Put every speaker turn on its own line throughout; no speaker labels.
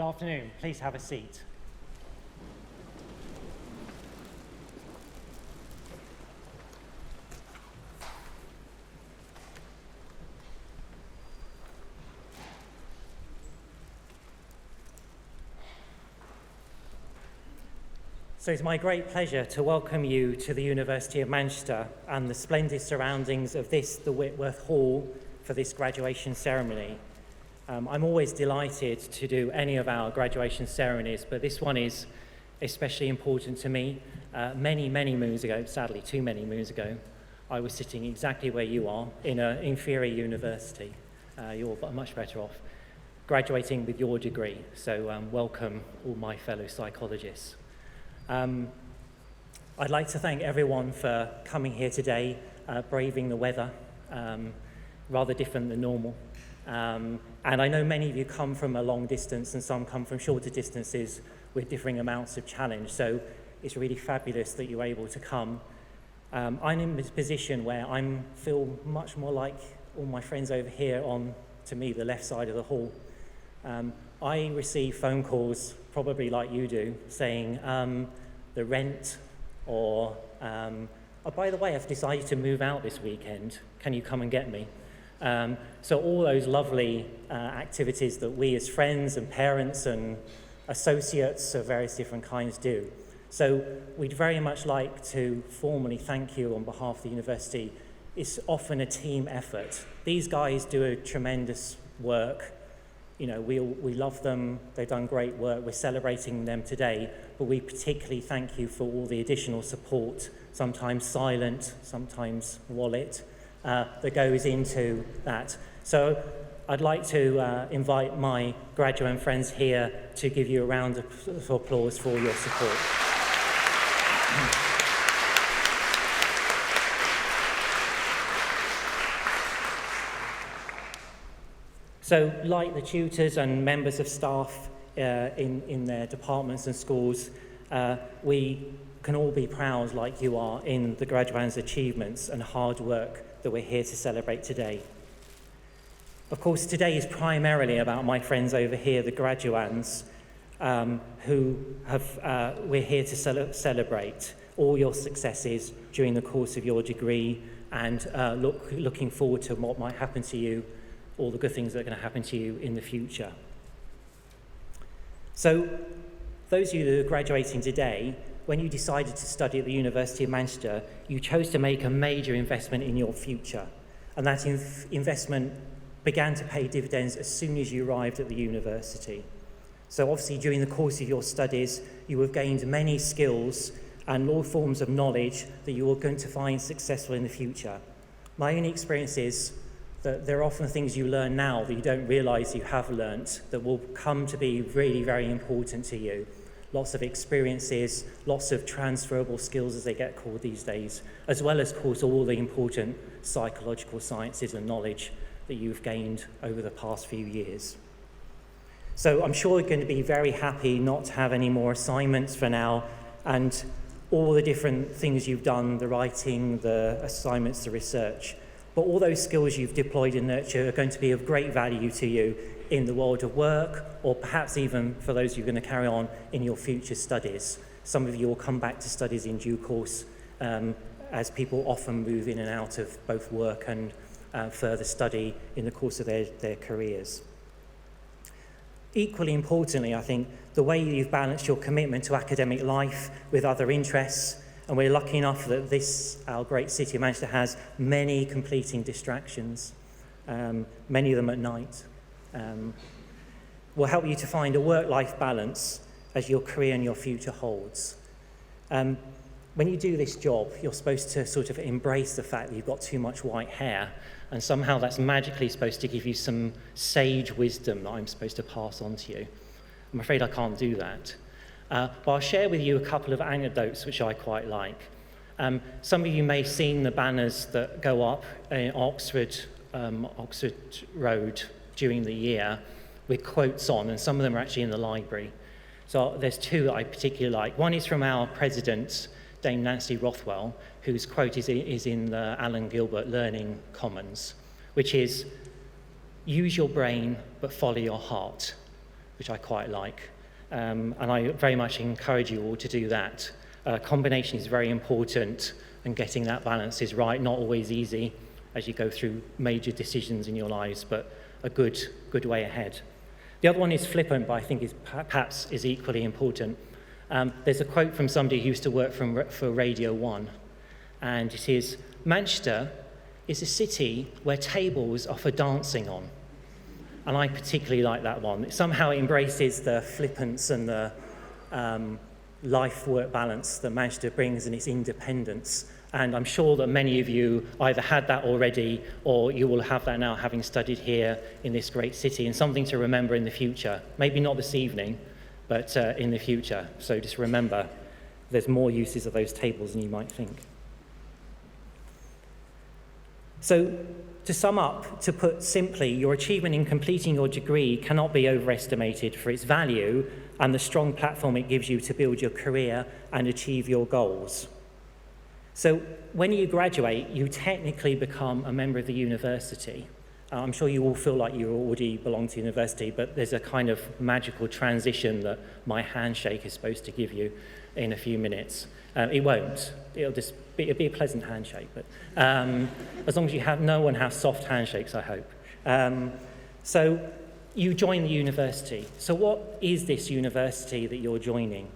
afternoon. Please have a seat. So it's my great pleasure to welcome you to the University of Manchester and the splendid surroundings of the Whitworth Hall for this graduation ceremony. I'm always delighted to do any of our graduation ceremonies, but this one is especially important to me. Many moons ago, sadly too many moons ago, I was sitting exactly where you are in an inferior university. You're much better off, graduating with your degree. So welcome all my fellow psychologists. I'd like to thank everyone for coming here today, braving the weather, rather different than normal. And I know many of you come from a long distance and some come from shorter distances with differing amounts of challenge. So it's really fabulous that you're able to come. I'm in this position where I feel much more like all my friends over here on, to me, the left side of the hall. I receive phone calls, probably like you do, saying the rent or, oh, by the way, I've decided to move out this weekend. Can you come and get me? So all those lovely activities that we as friends and parents and associates of various different kinds do. So we'd very much like to formally thank you on behalf of the university. It's often a team effort. These guys do a tremendous work. You know, we love them, they've done great work, we're celebrating them today, but we particularly thank you for all the additional support, sometimes silent, sometimes wallet, that goes into that. So I'd like to invite my graduate friends here to give you a round of applause for your support. So, like the tutors and members of staff in their departments and schools, we can all be proud, like you are, in the graduates' achievements and hard work that we're here to celebrate today. Of course, today is primarily about my friends over here, the graduands, who we're here to celebrate all your successes during the course of your degree and looking forward to what might happen to you, all the good things that are going to happen to you in the future. So, those of you that are graduating today, when you decided to study at the University of Manchester, you chose to make a major investment in your future. And that investment began to pay dividends as soon as you arrived at the university. So obviously during the course of your studies, you have gained many skills and all forms of knowledge that you are going to find successful in the future. My own experience is that there are often things you learn now that you don't realise you have learnt that will come to be really very important to you. Lots of experiences, lots of transferable skills as they get called these days, as well as, of course, all the important psychological sciences and knowledge that you've gained over the past few years. So I'm sure you're going to be very happy not to have any more assignments for now, and all the different things you've done, the writing, the assignments, the research. But all those skills you've deployed and nurtured are going to be of great value to you in the world of work, or perhaps even for those who are going to carry on in your future studies. Some of you will come back to studies in due course, as people often move in and out of both work and further study in the course of their careers. Equally importantly, I think, the way you've balanced your commitment to academic life with other interests, and we're lucky enough that our great city of Manchester has many completing distractions, many of them at night, will help you to find a work-life balance as your career and your future holds. When you do this job, you're supposed to sort of embrace the fact that you've got too much white hair, and somehow that's magically supposed to give you some sage wisdom that I'm supposed to pass on to you. I'm afraid I can't do that. But I'll share with you a couple of anecdotes which I quite like. Some of you may have seen the banners that go up in Oxford Road during the year with quotes on, and some of them are actually in the library. So there's two that I particularly like. One is from our president, Dame Nancy Rothwell, whose quote is in the Alan Gilbert Learning Commons, which is, "Use your brain, but follow your heart," which I quite like. And I very much encourage you all to do that. Combination is very important, and getting that balance is right, not always easy as you go through major decisions in your lives, but a good way ahead. The other one is flippant, but I think perhaps is equally important. There's a quote from somebody who used to work for Radio 1, and it is, "Manchester is a city where tables are for dancing on." And I particularly like that one. Somehow it embraces the flippance and the life-work balance that Manchester brings and its independence. And I'm sure that many of you either had that already or you will have that now, having studied here in this great city, and something to remember in the future. Maybe not this evening, but in the future. So just remember, there's more uses of those tables than you might think. So to sum up, to put simply, your achievement in completing your degree cannot be overestimated for its value and the strong platform it gives you to build your career and achieve your goals. So when you graduate, you technically become a member of the university. I'm sure you all feel like you already belong to university, but there's a kind of magical transition that my handshake is supposed to give you in a few minutes. It won't. It'll be a pleasant handshake, but as long as no one has soft handshakes, I hope. So you join the university. So what is this university that you're joining?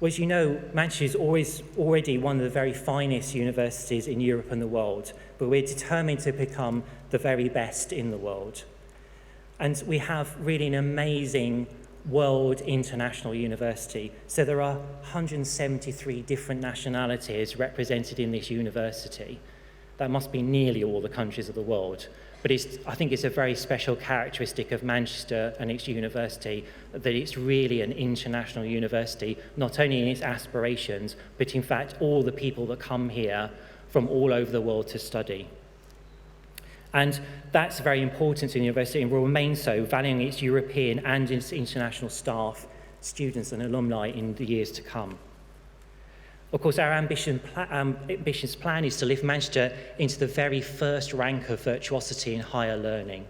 Well, as you know, Manchester is already one of the very finest universities in Europe and the world, but we're determined to become the very best in the world. And we have really an amazing world international university. So there are 173 different nationalities represented in this university. That must be nearly all the countries of the world. But I think it's a very special characteristic of Manchester and its university that it's really an international university, not only in its aspirations, but in fact all the people that come here from all over the world to study. And that's very important to the university and will remain so, valuing its European and its international staff, students and alumni in the years to come. Of course, our ambitious plan is to lift Manchester into the very first rank of virtuosity in higher learning.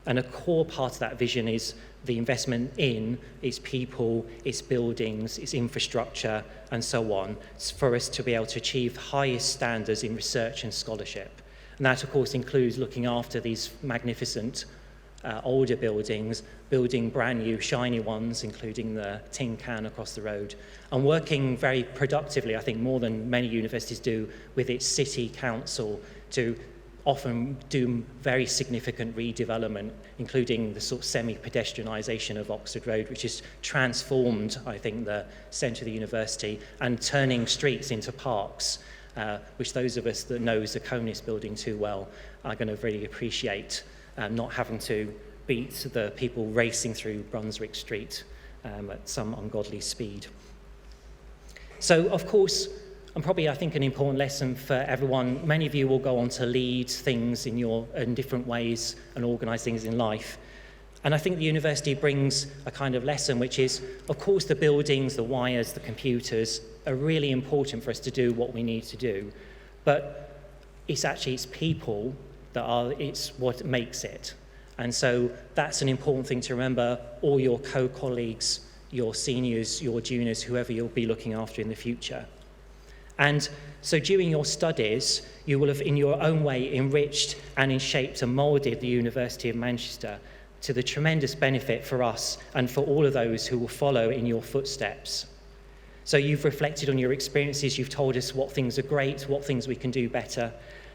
And a core part of that vision is the investment in its people, its buildings, its infrastructure, and so on, for us to be able to achieve the highest standards in research and scholarship. And that, of course, includes looking after these magnificent older buildings, building brand new shiny ones, including the tin can across the road, and working very productively, I think more than many universities do, with its city council to often do very significant redevelopment, including the sort of semi-pedestrianisation of Oxford Road, which has transformed, I think, the centre of the university and turning streets into parks, which those of us that know Zakonis building too well are going to really appreciate, not having to beat the people racing through Brunswick Street at some ungodly speed. So, of course, and probably I think an important lesson for everyone, many of you will go on to lead things in different ways and organise things in life. And I think the university brings a kind of lesson, which is, of course, the buildings, the wires, the computers are really important for us to do what we need to do. But it's people it's what makes it. And so that's an important thing to remember, all your co-colleagues, your seniors, your juniors, whoever you'll be looking after in the future. And so during your studies, you will have in your own way enriched and shaped and moulded the University of Manchester to the tremendous benefit for us and for all of those who will follow in your footsteps. So you've reflected on your experiences, you've told us what things are great, what things we can do better.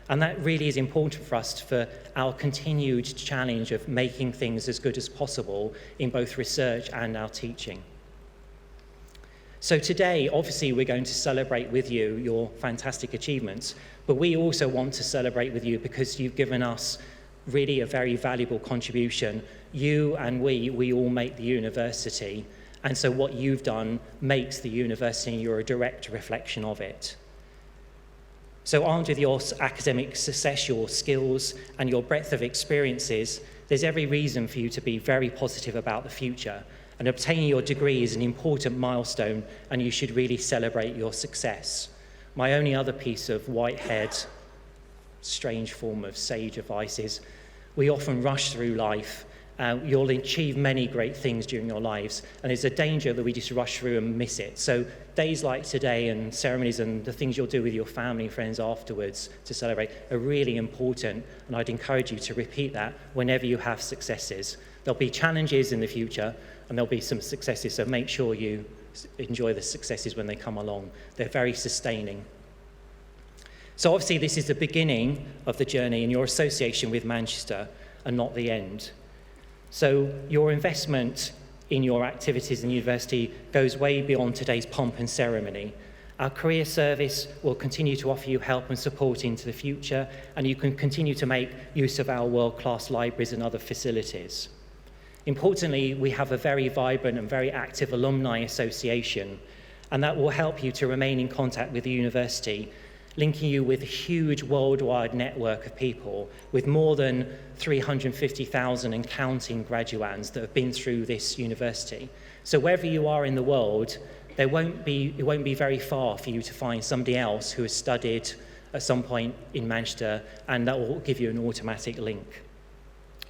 And that really is important for us for our continued challenge of making things as good as possible in both research and our teaching. So today, obviously, we're going to celebrate with you your fantastic achievements, but we also want to celebrate with you because you've given us really a very valuable contribution. You and we all make the university, and so what you've done makes the university, and you're a direct reflection of it. So armed with your academic success, your skills, and your breadth of experiences, there's every reason for you to be very positive about the future. And obtaining your degree is an important milestone, and you should really celebrate your success. My only other piece of white-haired, strange form of sage advice is we often rush through life You'll achieve many great things during your lives, and there's a danger that we just rush through and miss it. So days like today and ceremonies and the things you'll do with your family and friends afterwards to celebrate are really important, and I'd encourage you to repeat that whenever you have successes. There'll be challenges in the future, and there'll be some successes, so make sure you enjoy the successes when they come along. They're very sustaining. So obviously this is the beginning of the journey and your association with Manchester, and not the end. So your investment in your activities in university goes way beyond today's pomp and ceremony. Our career service will continue to offer you help and support into the future, and you can continue to make use of our world-class libraries and other facilities. Importantly, we have a very vibrant and very active alumni association, and that will help you to remain in contact with the university, linking you with a huge worldwide network of people with more than 350,000 and counting graduates that have been through this university. So wherever you are in the world, it won't be very far for you to find somebody else who has studied at some point in Manchester, and that will give you an automatic link.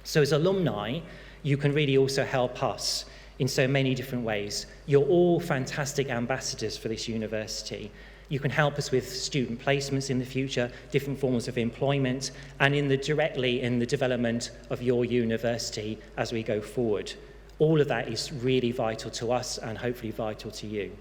So as alumni, you can really also help us in so many different ways. You're all fantastic ambassadors for this university. You can help us with student placements in the future, different forms of employment, and directly in the development of your university as we go forward. All of that is really vital to us and hopefully vital to you.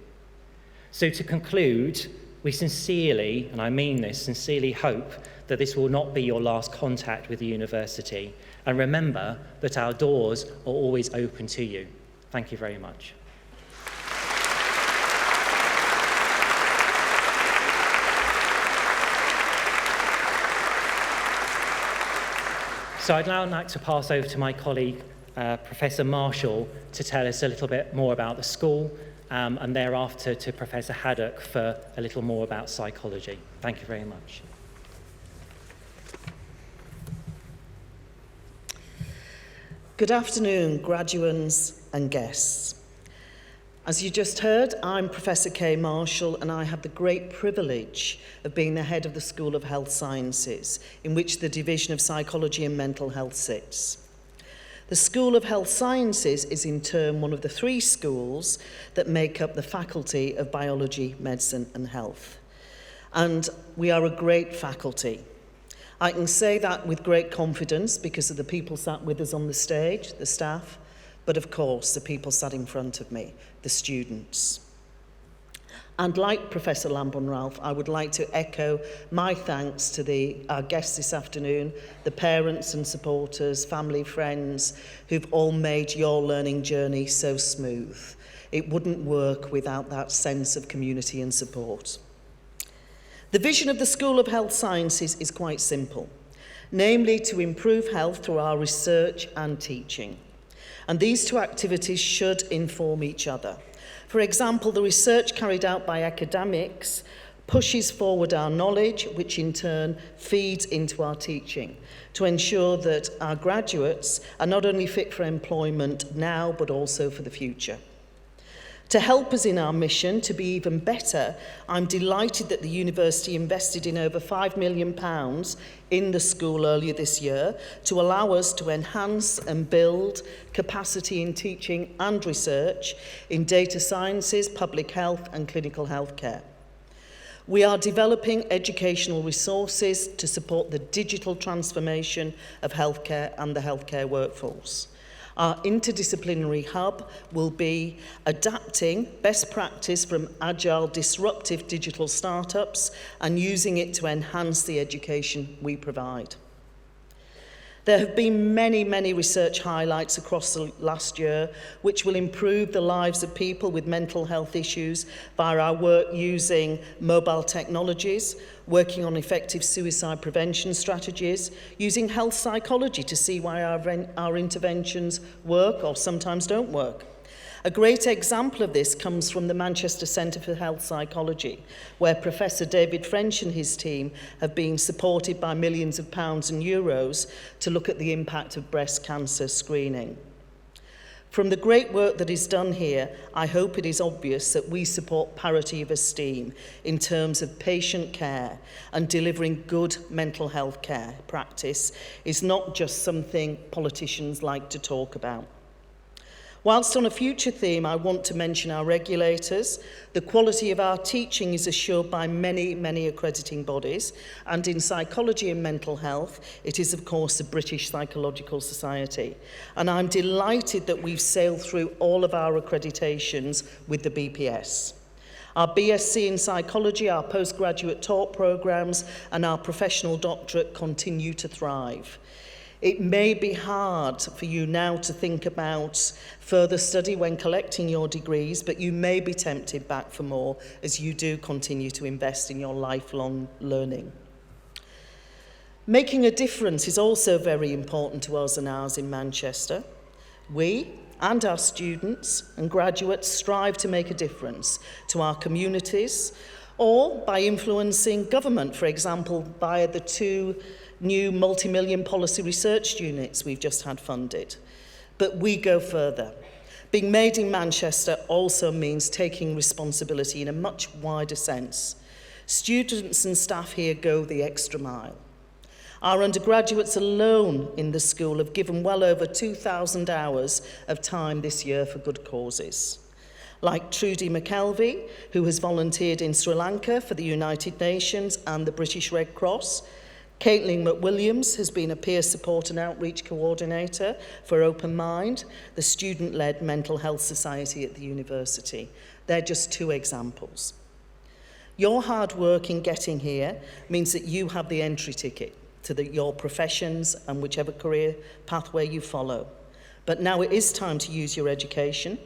So to conclude, we sincerely, and I mean this, sincerely hope that this will not be your last contact with the university. And remember that our doors are always open to you. Thank you very much. So I'd now like to pass over to my colleague, Professor Marshall, to tell us a little bit more about the school, and thereafter to Professor Haddock for a little more about psychology. Thank you very much.
Good afternoon, graduands and guests. As you just heard, I'm Professor Kay Marshall, and I have the great privilege of being the head of the School of Health Sciences, in which the Division of Psychology and Mental Health sits. The School of Health Sciences is in turn one of the 3 schools that make up the Faculty of Biology, Medicine and Health. And we are a great faculty. I can say that with great confidence because of the people sat with us on the stage, the staff, but of course the people sat in front of me, the students. And like Professor Lambourne-Ralph, I would like to echo my thanks to our guests this afternoon, the parents and supporters, family, friends, who've all made your learning journey so smooth. It wouldn't work without that sense of community and support. The vision of the School of Health Sciences is quite simple, namely to improve health through our research and teaching. And these 2 activities should inform each other. For example, the research carried out by academics pushes forward our knowledge, which in turn feeds into our teaching, to ensure that our graduates are not only fit for employment now, but also for the future. To help us in our mission to be even better, I'm delighted that the university invested in over £5 million in the school earlier this year to allow us to enhance and build capacity in teaching and research in data sciences, public health and clinical healthcare. We are developing educational resources to support the digital transformation of healthcare and the healthcare workforce. Our interdisciplinary hub will be adapting best practice from agile, disruptive digital startups and using it to enhance the education we provide. There have been many, many research highlights across the last year which will improve the lives of people with mental health issues via our work using mobile technologies, working on effective suicide prevention strategies, using health psychology to see why our interventions work or sometimes don't work. A great example of this comes from the Manchester Centre for Health Psychology, where Professor David French and his team have been supported by millions of pounds and euros to look at the impact of breast cancer screening. From the great work that is done here, I hope it is obvious that we support parity of esteem in terms of patient care, and delivering good mental health care practice is not just something politicians like to talk about. Whilst on a future theme, I want to mention our regulators. The quality of our teaching is assured by many, many accrediting bodies, and in psychology and mental health, it is of course the British Psychological Society. And I'm delighted that we've sailed through all of our accreditations with the BPS. Our BSc in psychology, our postgraduate taught programmes, and our professional doctorate continue to thrive. It may be hard for you now to think about further study when collecting your degrees, but you may be tempted back for more as you do continue to invest in your lifelong learning. Making a difference is also very important to us and ours in Manchester. We and our students and graduates strive to make a difference to our communities, or by influencing government, for example, via the 2 new multi-million policy research units we've just had funded. But we go further. Being made in Manchester also means taking responsibility in a much wider sense. Students and staff here go the extra mile. Our undergraduates alone in the school have given well over 2,000 hours of time this year for good causes. Like Trudy McKelvey, who has volunteered in Sri Lanka for the United Nations and the British Red Cross. Caitlin McWilliams has been a peer support and outreach coordinator for Open Mind, the student-led mental health society at the university. They're just 2 examples. Your hard work in getting here means that you have the entry ticket to your professions and whichever career pathway you follow. But now it is time to use your education.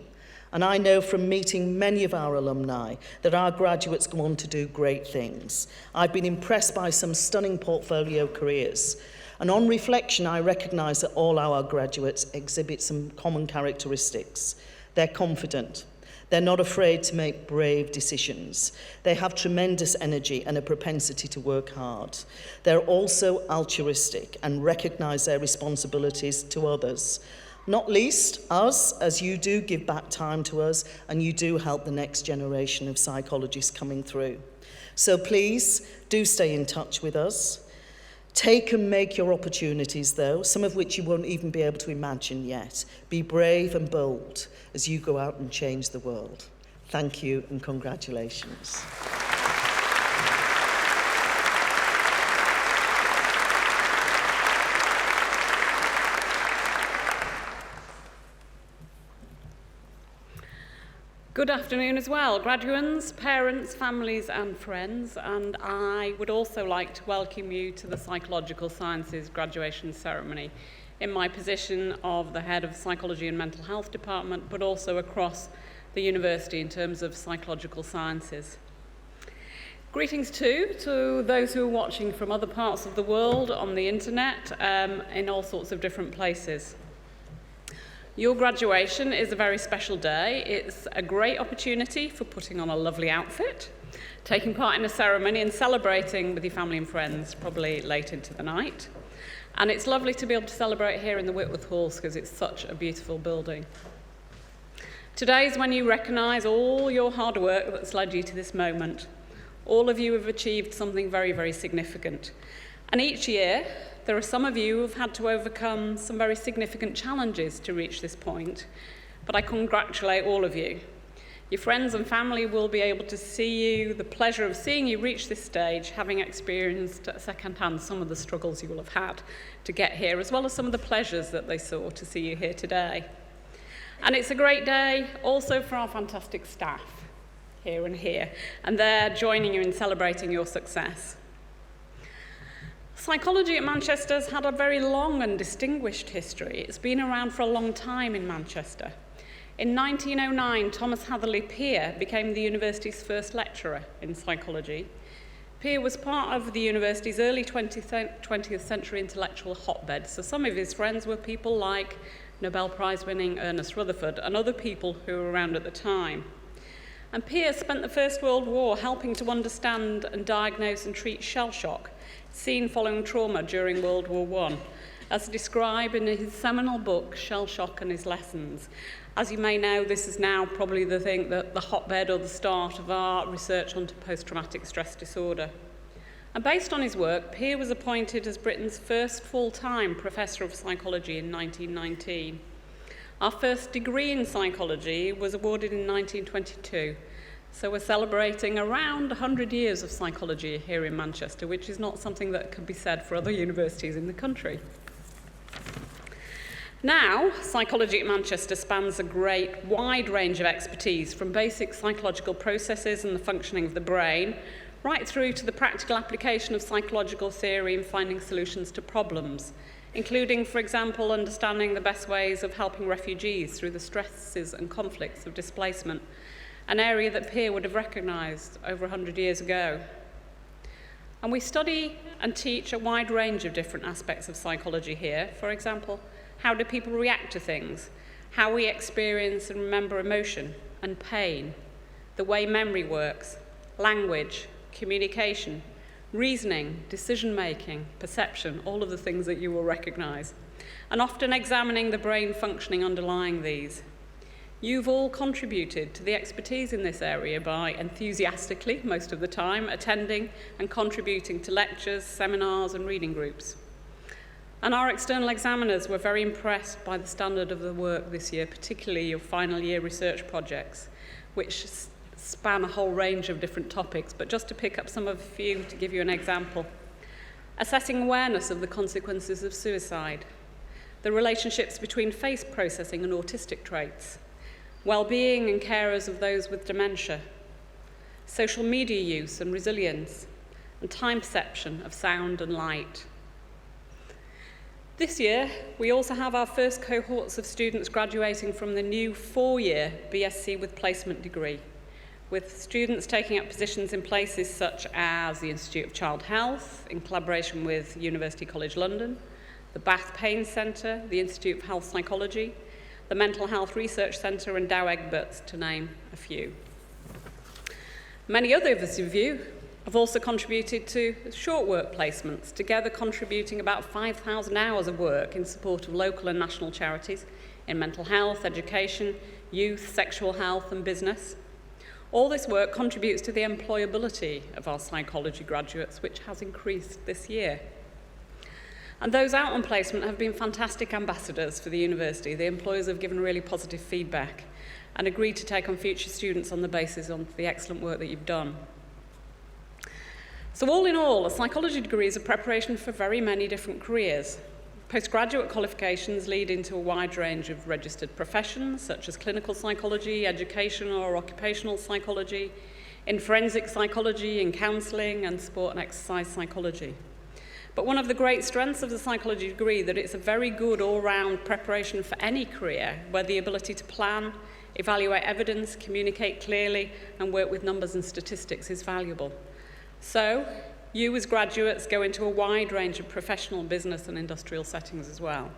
And I know from meeting many of our alumni that our graduates go on to do great things. I've been impressed by some stunning portfolio careers. And on reflection, I recognise that all our graduates exhibit some common characteristics. They're confident. They're not afraid to make brave decisions. They have tremendous energy and a propensity to work hard. They're also altruistic and recognise their responsibilities to others. Not least us, as you do give back time to us and you do help the next generation of psychologists coming through. So please do stay in touch with us. Take and make your opportunities though, some of which you won't even be able to imagine yet. Be brave and bold as you go out and change the world. Thank you and congratulations.
Good afternoon as well, graduates, parents, families and friends, and I would also like to welcome you to the Psychological Sciences graduation ceremony in my position of the head of the Psychology and Mental Health Department, but also across the university in terms of psychological sciences. Greetings too to those who are watching from other parts of the world on the internet in all sorts of different places. Your graduation is a very special day. It's a great opportunity for putting on a lovely outfit, taking part in a ceremony and celebrating with your family and friends, probably late into the night. And it's lovely to be able to celebrate here in the Whitworth Halls because it's such a beautiful building. Today is when you recognise all your hard work that's led you to this moment. All of you have achieved something very, very significant. And each year, there are some of you who have had to overcome some very significant challenges to reach this point, but I congratulate all of you. Your friends and family will be able to see you, the pleasure of seeing you reach this stage, having experienced at second-hand some of the struggles you will have had to get here, as well as some of the pleasures that they saw to see you here today. And it's a great day also for our fantastic staff here and they're joining you in celebrating your success. Psychology at Manchester has had a very long and distinguished history. It's been around for a long time in Manchester. In 1909, Thomas Hatherley Peer became the university's first lecturer in psychology. Peer was part of the university's early 20th century intellectual hotbed, so some of his friends were people like Nobel Prize-winning Ernest Rutherford and other people who were around at the time. And Peer spent the First World War helping to understand and diagnose and treat shell shock, seen following trauma during World War I, as described in his seminal book, Shell Shock and His Lessons. As you may know, this is now probably the hotbed or the start of our research onto post-traumatic stress disorder. And based on his work, Peer was appointed as Britain's first full-time Professor of Psychology in 1919. Our first degree in psychology was awarded in 1922, so we're celebrating around 100 years of psychology here in Manchester, which is not something that could be said for other universities in the country. Now, psychology at Manchester spans a great wide range of expertise, from basic psychological processes and the functioning of the brain, right through to the practical application of psychological theory in finding solutions to problems, including, for example, understanding the best ways of helping refugees through the stresses and conflicts of displacement, an area that Peer would have recognised over 100 years ago. And we study and teach a wide range of different aspects of psychology here. For example, how do people react to things? How we experience and remember emotion and pain, the way memory works, language, communication, reasoning, decision-making, perception, all of the things that you will recognise, and often examining the brain functioning underlying these. You've all contributed to the expertise in this area by enthusiastically, most of the time, attending and contributing to lectures, seminars, and reading groups. And our external examiners were very impressed by the standard of the work this year, particularly your final year research projects, which span a whole range of different topics, but just to pick up some of a few to give you an example. Assessing awareness of the consequences of suicide, the relationships between face processing and autistic traits, well-being and carers of those with dementia, social media use and resilience, and time perception of sound and light. This year, we also have our first cohorts of students graduating from the new 4-year BSc with Placement degree, with students taking up positions in places such as the Institute of Child Health, in collaboration with University College London, the Bath Pain Centre, the Institute of Health Psychology, the Mental Health Research Centre, and Dow Egberts, to name a few. Many others of you have also contributed to short work placements, together contributing about 5,000 hours of work in support of local and national charities in mental health, education, youth, sexual health, and business. All this work contributes to the employability of our psychology graduates, which has increased this year. And those out on placement have been fantastic ambassadors for the university. The employers have given really positive feedback and agreed to take on future students on the basis of the excellent work that you've done. So all in all, a psychology degree is a preparation for very many different careers. Postgraduate qualifications lead into a wide range of registered professions, such as clinical psychology, educational or occupational psychology, in forensic psychology, in counselling, and sport and exercise psychology. But one of the great strengths of the psychology degree is that it's a very good all-round preparation for any career, where the ability to plan, evaluate evidence, communicate clearly, and work with numbers and statistics is valuable. So, you as graduates go into a wide range of professional, business, and industrial settings as well.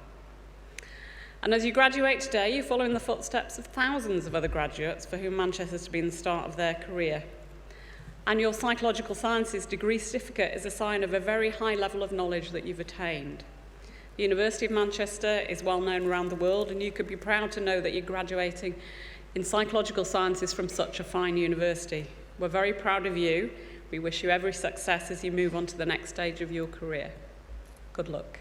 And as you graduate today, you follow in the footsteps of thousands of other graduates for whom Manchester has been the start of their career. And your psychological sciences degree certificate is a sign of a very high level of knowledge that you've attained. The University of Manchester is well known around the world, and you could be proud to know that you're graduating in psychological sciences from such a fine university. We're very proud of you. We wish you every success as you move on to the next stage of your career. Good luck.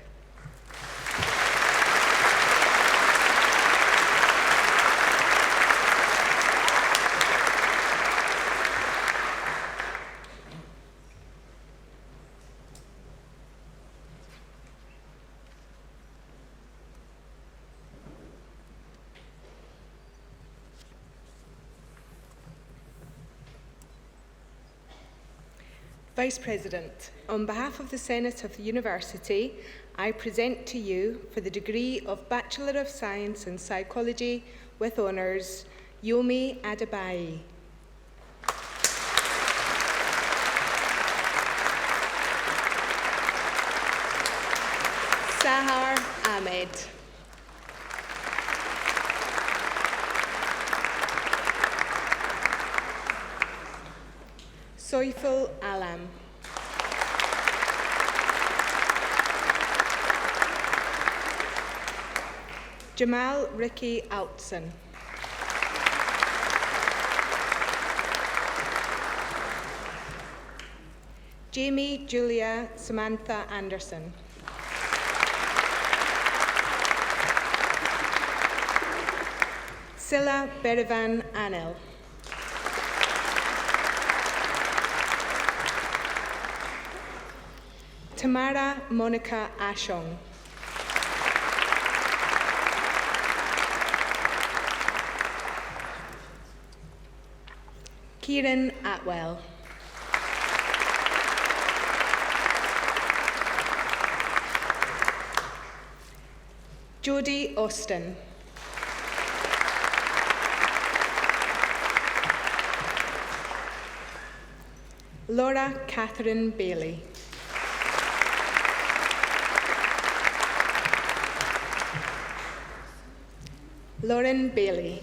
Vice President, on behalf of the Senate of the University, I present to you for the degree of Bachelor of Science in Psychology with Honours, UoM Graduation. Sahar Ahmed. Soiful Alam. Jamal Ricky Altson. Jamie Julia Samantha Anderson. Silla Berivan Anil. Tamara Monica Ashong. Kieran Atwell. Jodie Austin. Laura Catherine Bailey. Lauren Bailey.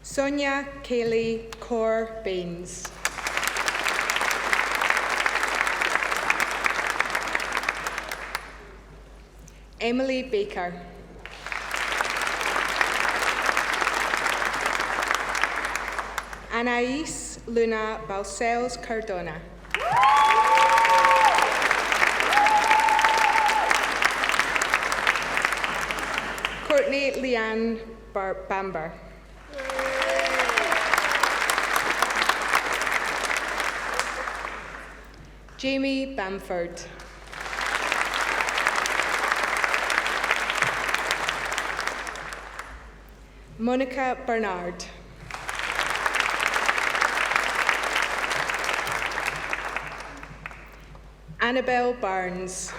Sonia Kaylee Core Baines. Emily Baker. Anais Luna Balcells Cardona. Courtney Leanne Bamber. Jamie Bamford. Monica Bernard. Annabelle Barnes.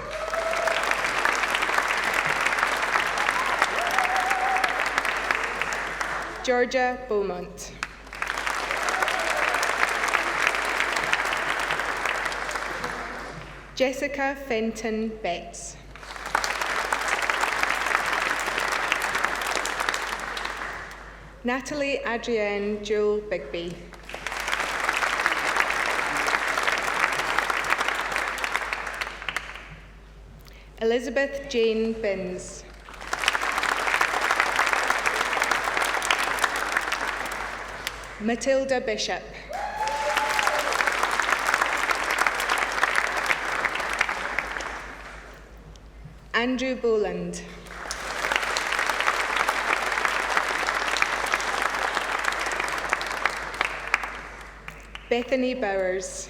Georgia Beaumont. Jessica Fenton Betts. Natalie Adrienne Jewel Bigby. Elizabeth Jane Binns. Matilda Bishop. Andrew Boland. Bethany Bowers.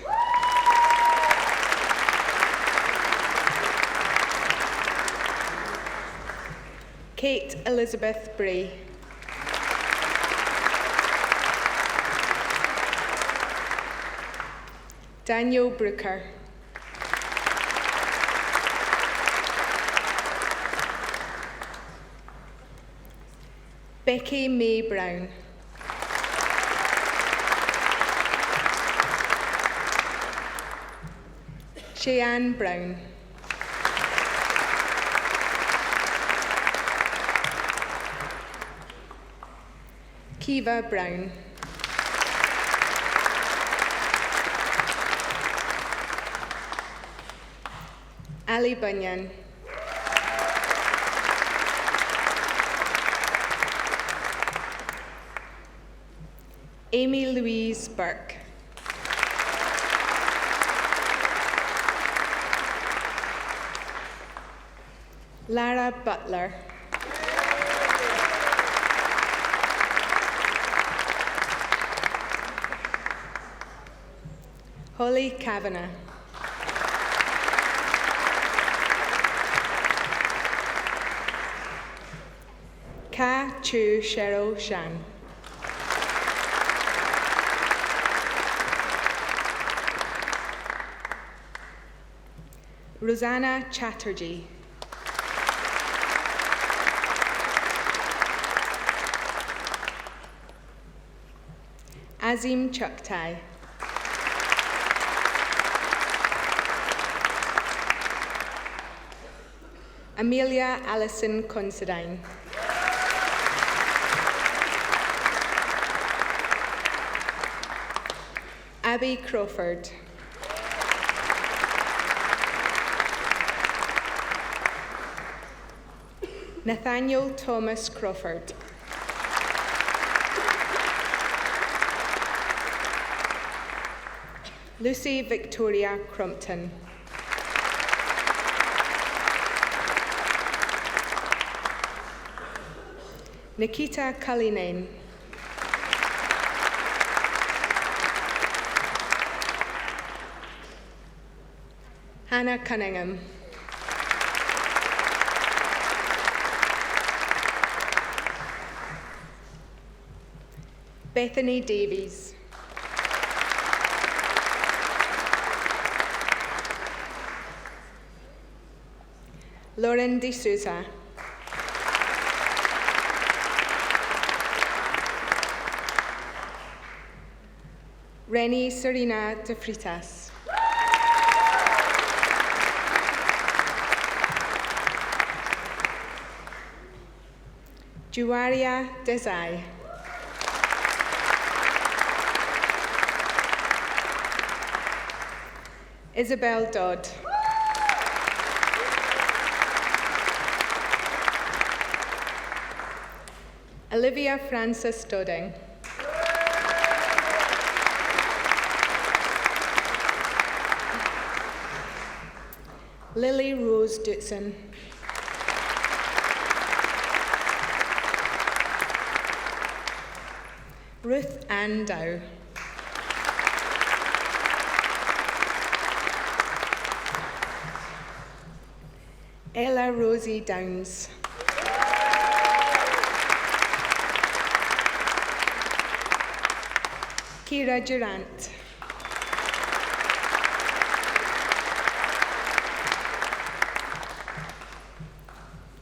Kate Elizabeth Bray. Daniel Brooker. Becky May Brown. Cheyenne Brown. Kiva Brown. Ali Bunyan. Amy Louise Burke. Lara Butler. Holly Kavanagh. Ka Chu Cheryl Shan. Rosanna Chatterjee. Azim Chuktai. Amelia Allison Considine. Abby Crawford. Nathaniel Thomas Crawford. Lucy Victoria Crompton. Nikita Kalinen. Hannah Cunningham. Bethany Davies. Lauren D'Souza. Rennie Serena de Fritas. Juaria Desai. Isabel Dodd. Olivia Frances Dodding. Lily Rose Dutson. Ruth Ann Dow. Ella Rosie Downs. Kira Durant.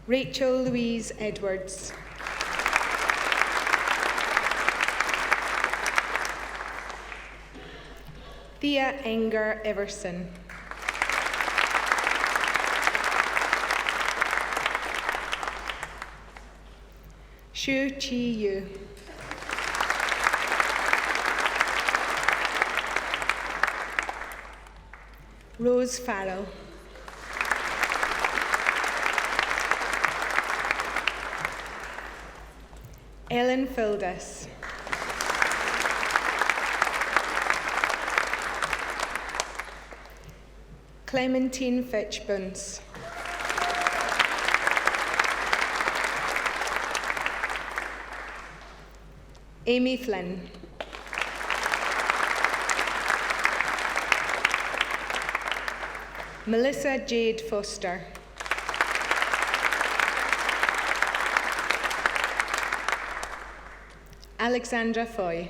Rachel Louise Edwards. Thea Enger Everson. Shu Chi Yu. Rose Farrell. Ellen Fildes. Clementine Fitch-Bunce. Amy Flynn. Melissa Jade Foster. Alexandra Foy.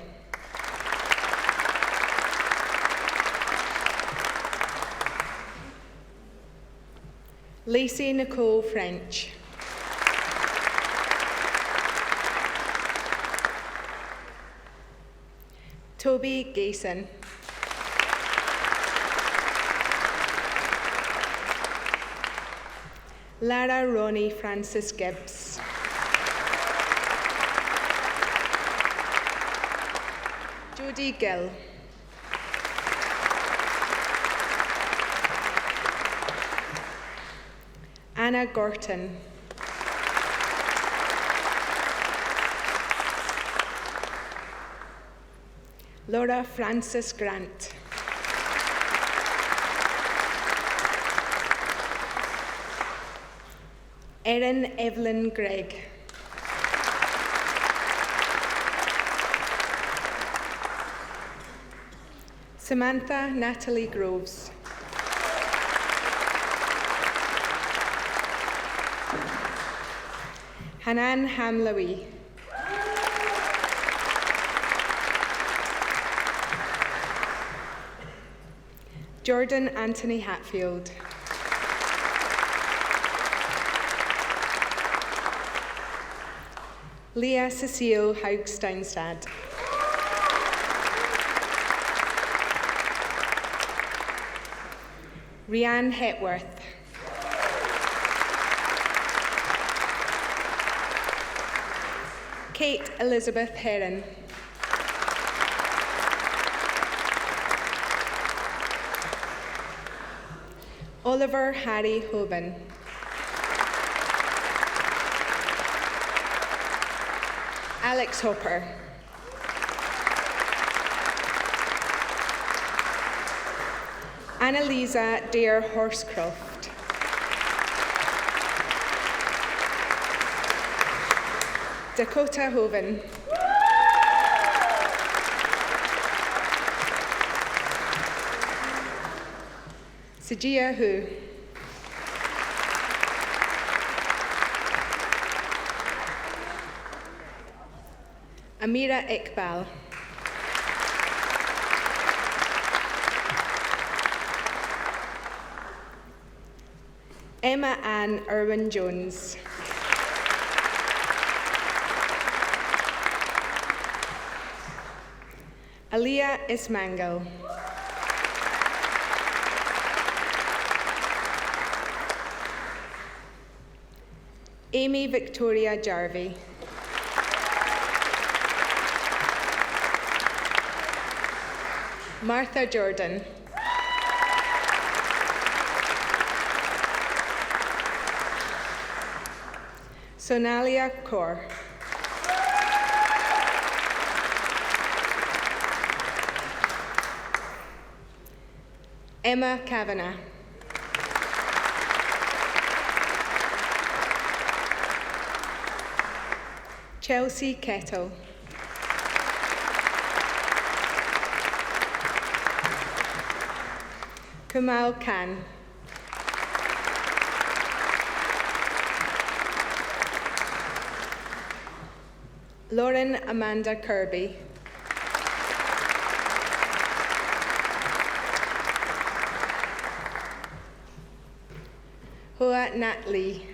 Lacey Nicole French. Toby Gayson. Lara Ronnie Francis Gibbs. Jodie Gill. Anna Gorton. Laura Francis Grant. Erin Evelyn Gregg. Samantha Natalie Groves. Hanan Hamlawi. Jordan Anthony Hatfield. Leah Cecile Haug-Steinstad. Rianne Hetworth. Kate Elizabeth Heron. Oliver Harry Hoban. Alex Hopper. Annalisa Dare Horscroft. Dakota Hoven. Sajia Hu. Amira Iqbal. Emma Ann Irwin Jones. Aliyah Ismangal. Amy Victoria Jarvie. Martha Jordan. Sonalia Kaur. Emma Kavanagh. Chelsea Kettle. Kamal Khan. Lauren Amanda Kirby. Hoa Nat Lee.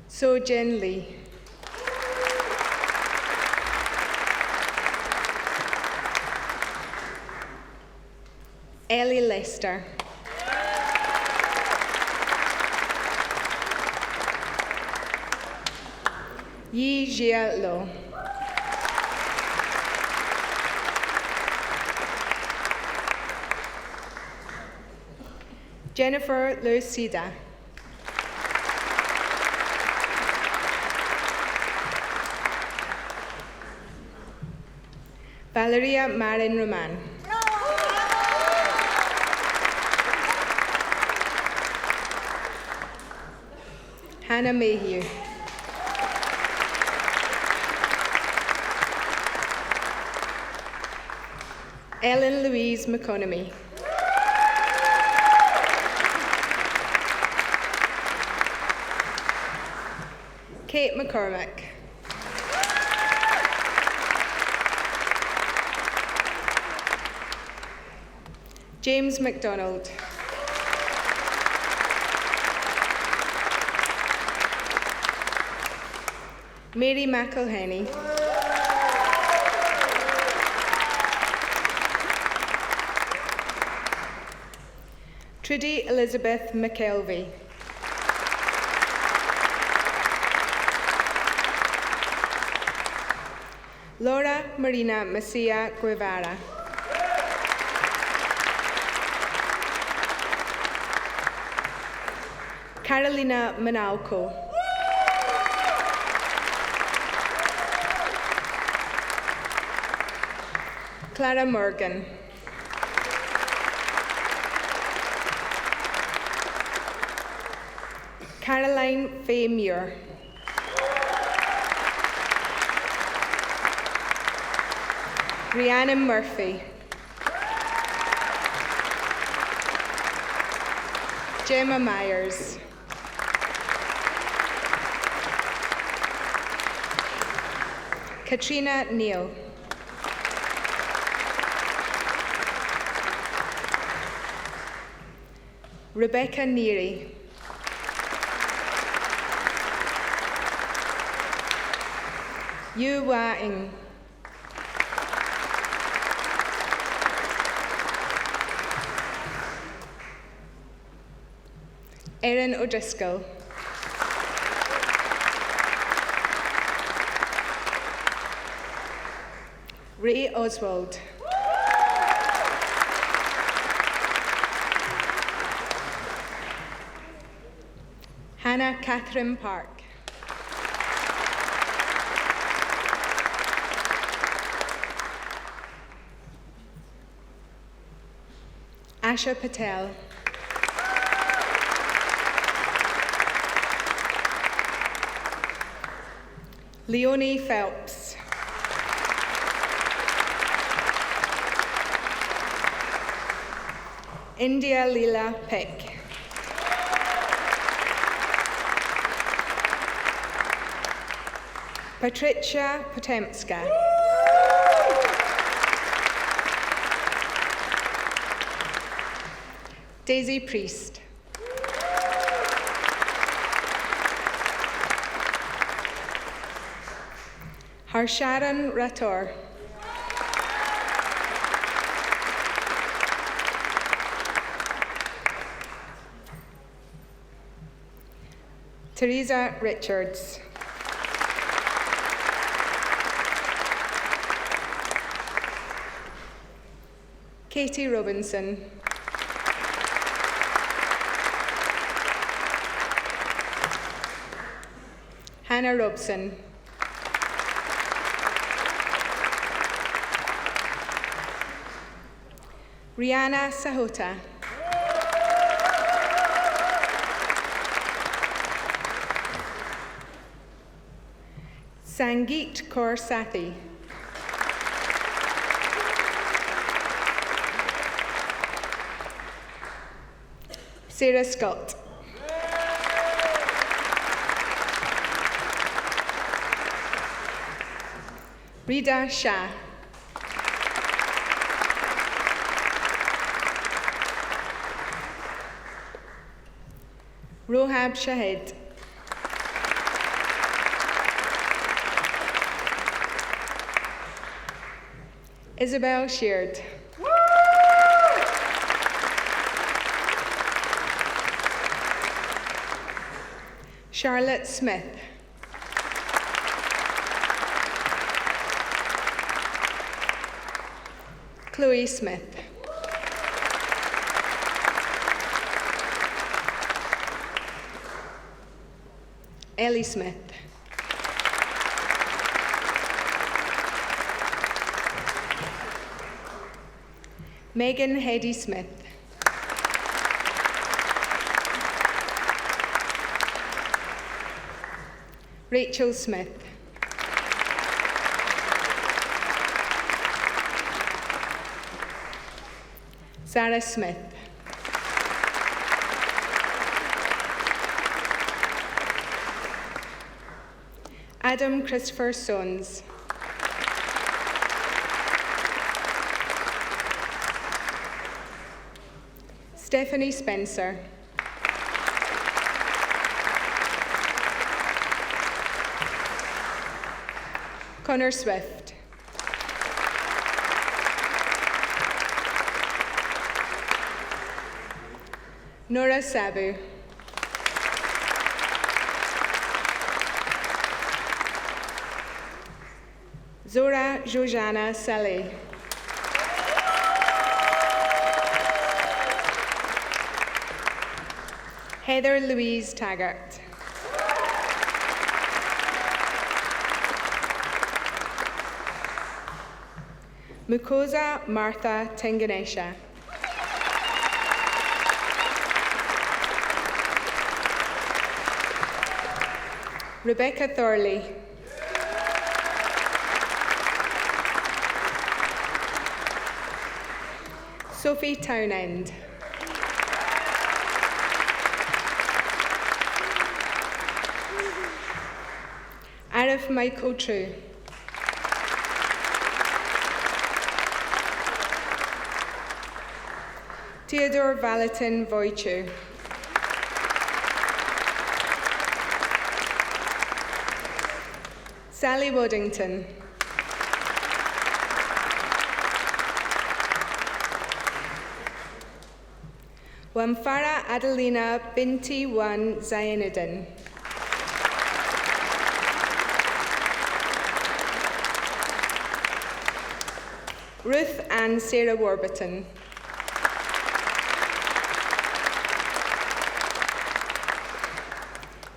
So Jen Lee. Ellie Lester. Yi Jia Lo. Jennifer Lucida. Valeria Marin Roman. Hannah Mayhew. Ellen Louise McConomy. Kate McCormick. James McDonald. Mary McElhenney. Trudy Elizabeth McKelvey. Laura Marina Macia Guevara. Carolina Manalco. Clara Morgan. Caroline Faye Muir. Rhiannon Murphy. Gemma Myers. Katrina Neal. Rebecca Neary. Yu Wa Ing. Erin O'Driscoll. Ray Oswald. Hannah Catherine Park. Asha Patel. Leonie Phelps. India Leela Pick. Patricia Potemska. Daisy Priest. Harsharan Rator. Teresa Richards. Katie Robinson. Hannah Robson. Rihanna Sahota. Sangeet Kaur Sathi. Sarah Scott. Rita Shah. Rohab Shahid. Isabel Sheard. Charlotte Smith. Chloe Smith. Ellie Smith. Megan Hedy Smith. Rachel Smith. Sarah Smith. Adam Christopher Sons. Stephanie Spencer. Connor Swift. Nora Sabu. Zora Jojana Saleh. Heather Louise Taggart. Mukosa Martha Tenganisha. Rebecca Thorley. Sophie Townend. Arif Michael True. Theodore Valentin Wojciech. Sally Waddington. Wamfara Adelina Binti Wan Zainuddin. Ruth Ann Sarah Warburton.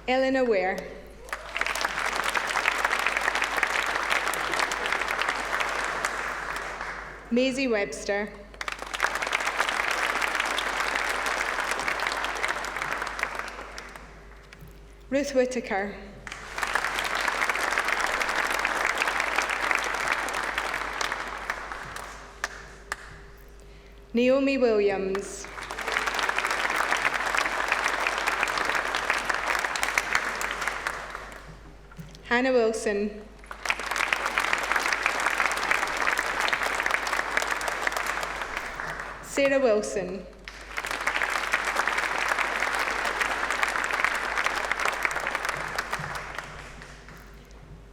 Eleanor Ware. Maisie Webster. Ruth Whittaker. Naomi Williams. Hannah Wilson. Sarah Wilson.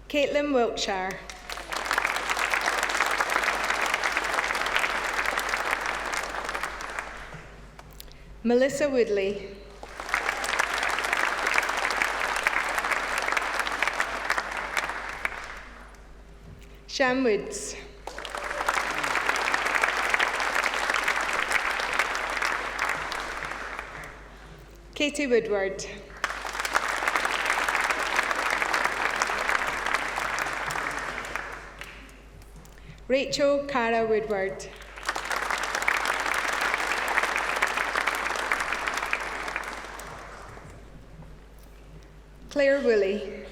Caitlin Wiltshire. Melissa Woodley. Shan Woods. Katie Woodward. Rachel Cara Woodward. Claire Woolley.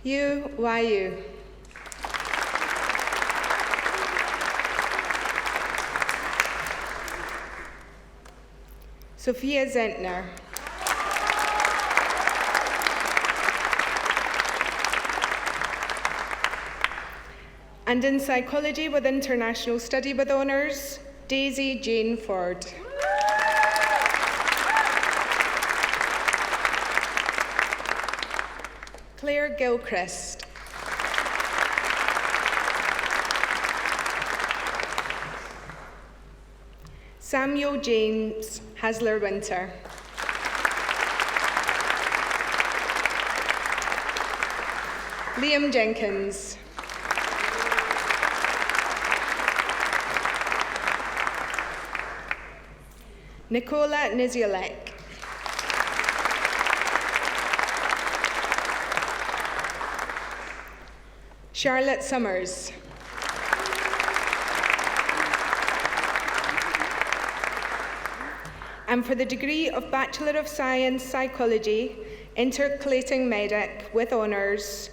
UoM. Sophia Zentner. And in Psychology with International Study with Honours, Daisy Jane Ford. Claire Gilchrist. Samuel James Hasler Winter. Liam Jenkins. Nicola Niziolek. Charlotte Summers. And for the degree of Bachelor of Science Psychology, Intercalating Medic with Honours,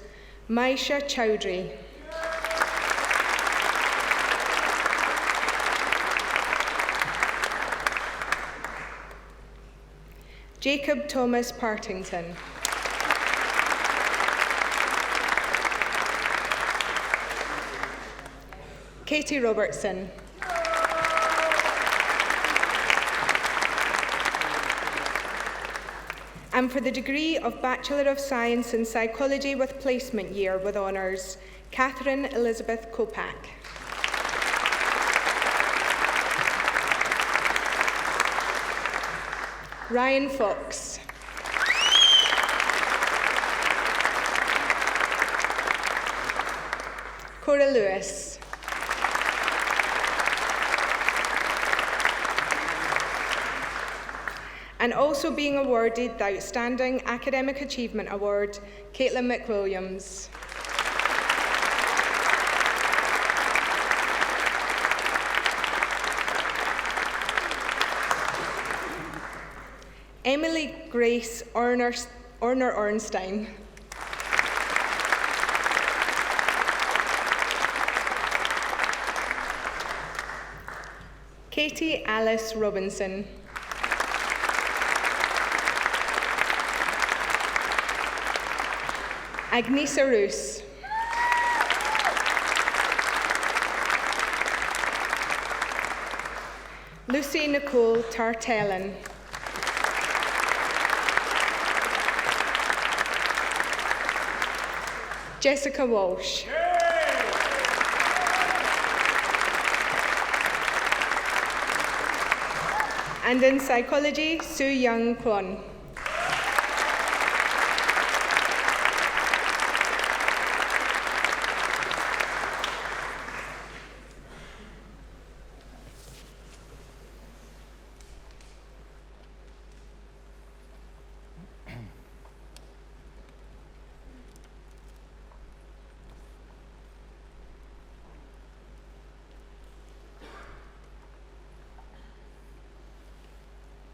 Maisha Chowdhury. Jacob Thomas Partington. Katie Robertson. And for the degree of Bachelor of Science in Psychology with Placement Year with Honours, Catherine Elizabeth Kopak. Ryan Fox. Cora Lewis. And also being awarded the Outstanding Academic Achievement Award, Caitlin McWilliams. Emily Grace Orner Ornstein. Katie Alice Robinson. Agnesa Roos. Lucy Nicole Tartellen. Jessica Walsh. And in Psychology, Sue Young Kwon.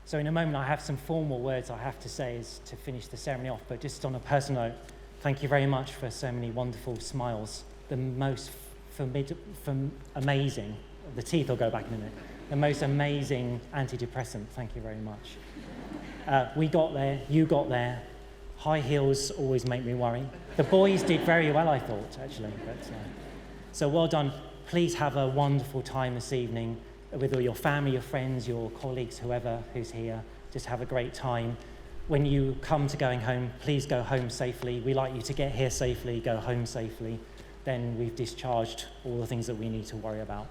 So in a moment, I have some formal words I have to say as to finish the ceremony off, but just on a personal note, thank you very much for so many wonderful smiles. The most amazing, the teeth will go back in a minute, the most amazing antidepressant, thank you very much. We got there, you got there. High heels always make me worry. The boys did very well, I thought, actually. So well done. Please have a wonderful time this evening with all your family, your friends, your colleagues, whoever who's here. Just have a great time. When you come to going home, please go home safely. We like you to get here safely, go home safely. Then we've discharged all the things that we need to worry about.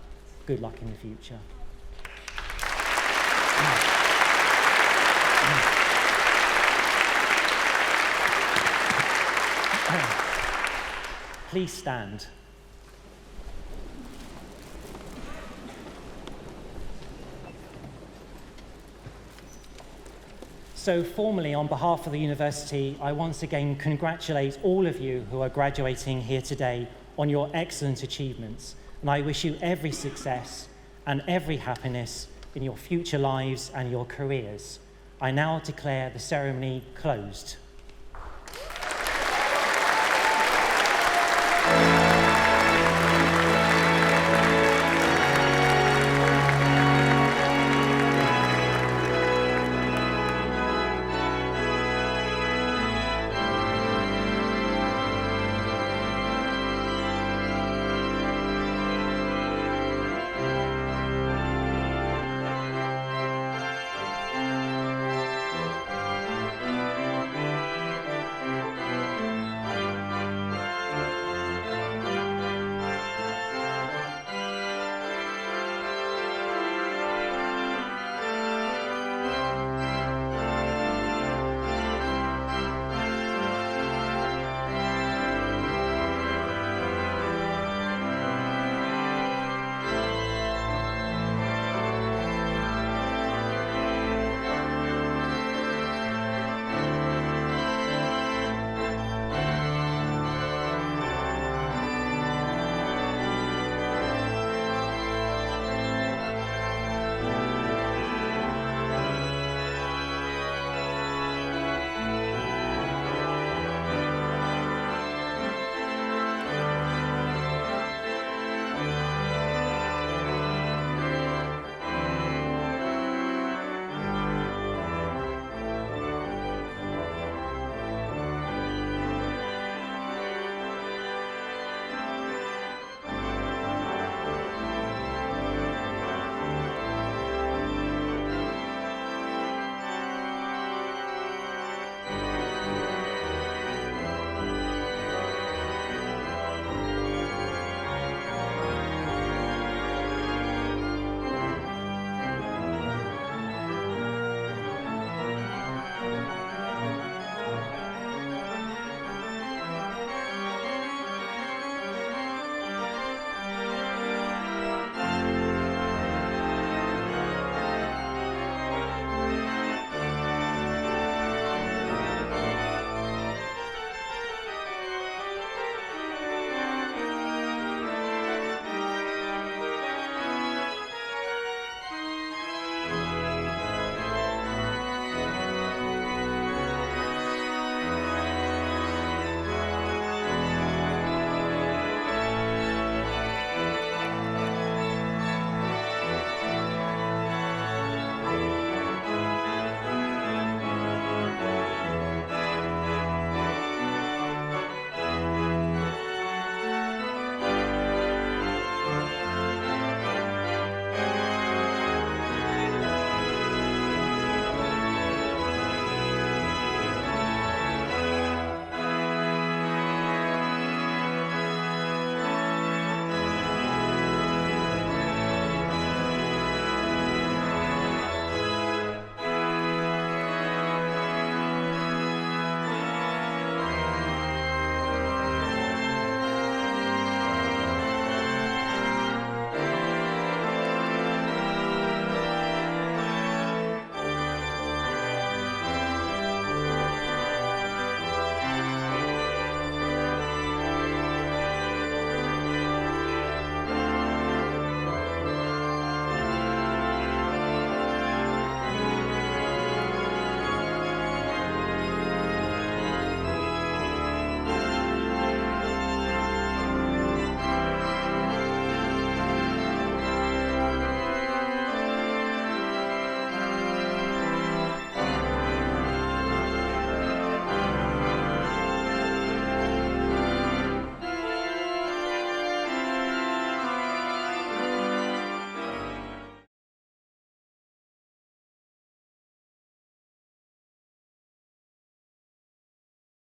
Good luck in the future. Please stand. So formally, on behalf of the university, I once again congratulate all of you who are graduating here today on your excellent achievements. And I wish you every success and every happiness in your future lives and your careers. I now declare the ceremony closed.